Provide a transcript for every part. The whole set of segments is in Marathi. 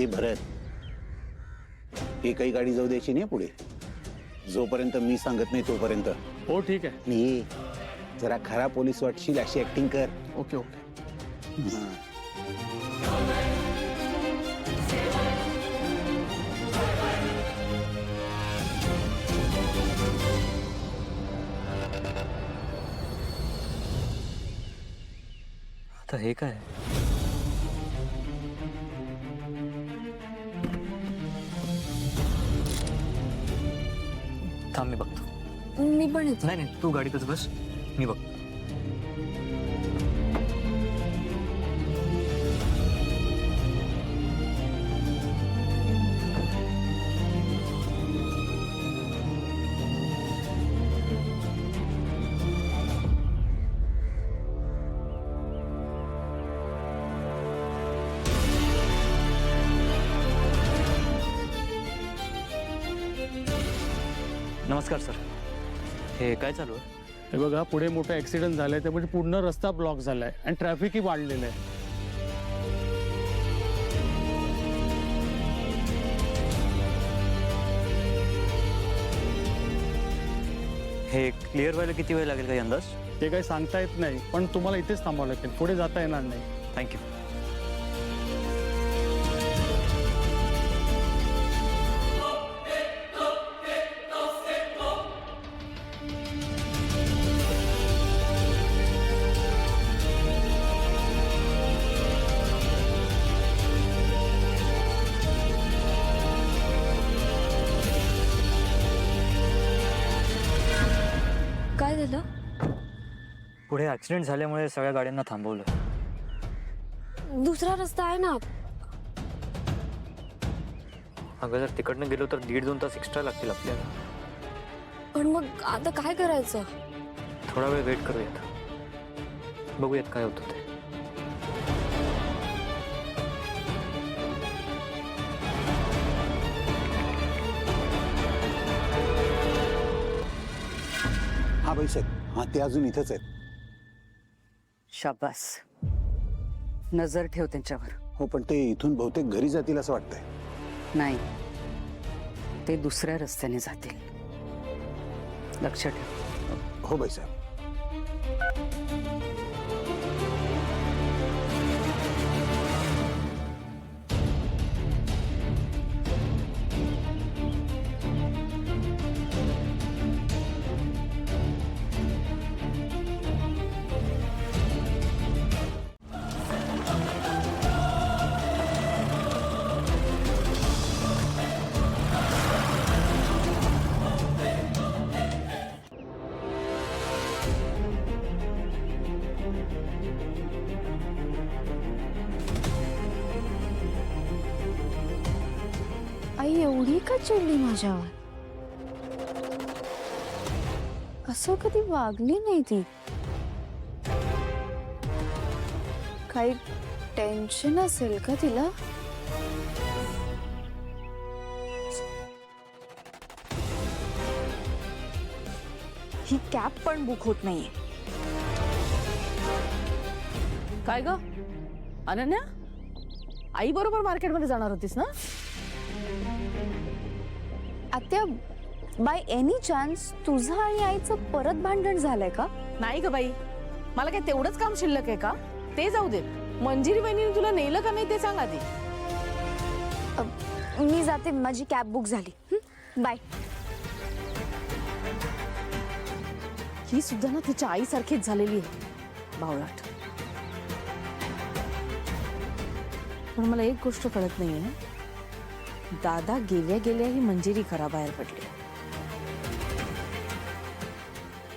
हे भरत, एकही गाडी जाऊ द्यायची नाही पुढे, जोपर्यंत मी सांगत नाही तोपर्यंत. हो ठीक आहे. आणि जरा खरा पोलीस वाटशील अशी ऍक्टिंग कर. Okay okay. आता हे काय? थांब मी बघतो. मी पण येते. नाही नाही, तू गाडीतच बस, मी बघ. नमस्कार सर, हे काय चालू आहे? हे बघा, पुढे मोठा ऍक्सिडेंट झालाय, त्यामुळे पूर्ण रस्ता ब्लॉक झालाय आणि ट्रॅफिकही वाढलेलं आहे. हे क्लिअर व्हायला किती वेळ लागेल काही अंदाज? ते काही सांगता येत नाही, पण तुम्हाला इथेच थांबावं लागेल, पुढे जाता येणार नाही. थँक्यू. काय झालं? पुढे ऍक्सिडेंट झाल्यामुळे सगळ्या गाड्यांना थांबवलं. दुसरा रस्ता आहे ना. अगं जर तिकडनं गेलो तर 1.5-2 तास एक्स्ट्रा लागतील आपल्याला. पण मग आता काय करायचं? थोडा वेळ वेट करूयात, बघूयात काय होतं ते. हा भाईसाहेब, हा ते अजून इथंच आहेत. शाबास, नजर ठेव त्यांच्यावर. हो, पण ते इथून बहुतेक घरी जातील असं वाटतंय. नाही, ते दुसऱ्या रस्त्याने जातील, लक्ष ठेव. हो भाईसाहेब. आई एवढी का चिडली माझ्यावर? असं कधी वागली नाही ती. काही टेन्शन असेल का तिला? ही कॅब पण बुक होत नाहीये. काय ग अनन्या, आई बरोबर मार्केटमध्ये जाणार होतीस ना? आत्या, बाय एनी चान्स तुझं आणि आईचं परत भांडण झालंय का? नाही ग बाई, मला काय तेवढंच काम शिल्लक आहे का? ते जाऊ दे, मंजिरी वहिनीने तुला नेलं का नाही ते सांग आधी. मी जाते, माझी कॅब बुक झाली. बाय. ही सुद्धा ना तिच्या आईसारखीच झालेली आहे, बावळाट. पण मला एक गोष्ट कळत नाहीये, दादा गेल्या गेल्या ही मंजिरी खरा बाहेर पडली.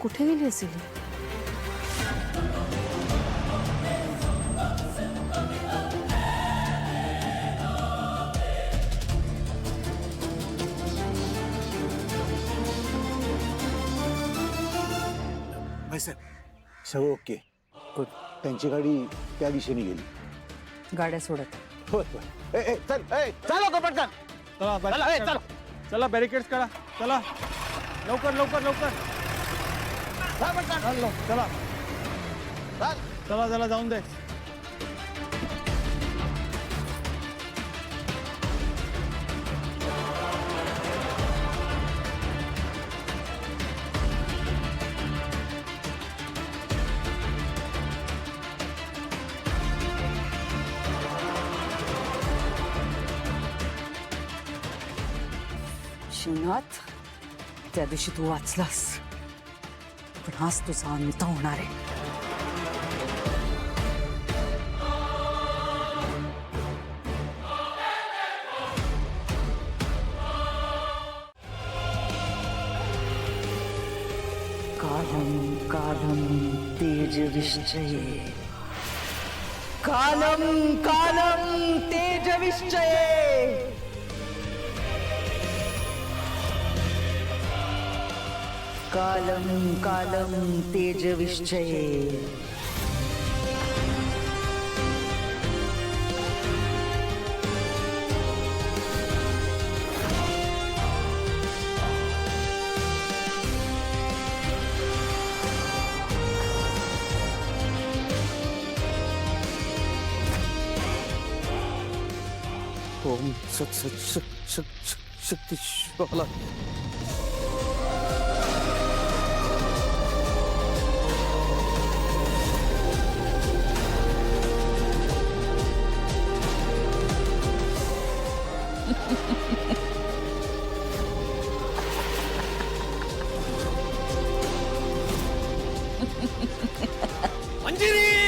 कुठे गेली असेल? भाईसाहेब, सगळं ओके. त्यांची गाडी त्या दिशेने गेली. गाड्या सोडत. होय होय. ए, चल, चला पटकन. चला, चला बॅरिकेड्स करा. चला लवकर लवकर लवकर. चला चला चला, जाऊन दे. शिवनाथ, त्या दिवशी तू वाचलास, पण आज तुझा अंत होणार आहे. कालम कालम तेजविश्चये, कालम कालम तेजविश्चये. कालम कालम तेजविश्चये. ओम सत सत शक्ती शिवाला. मंजिरी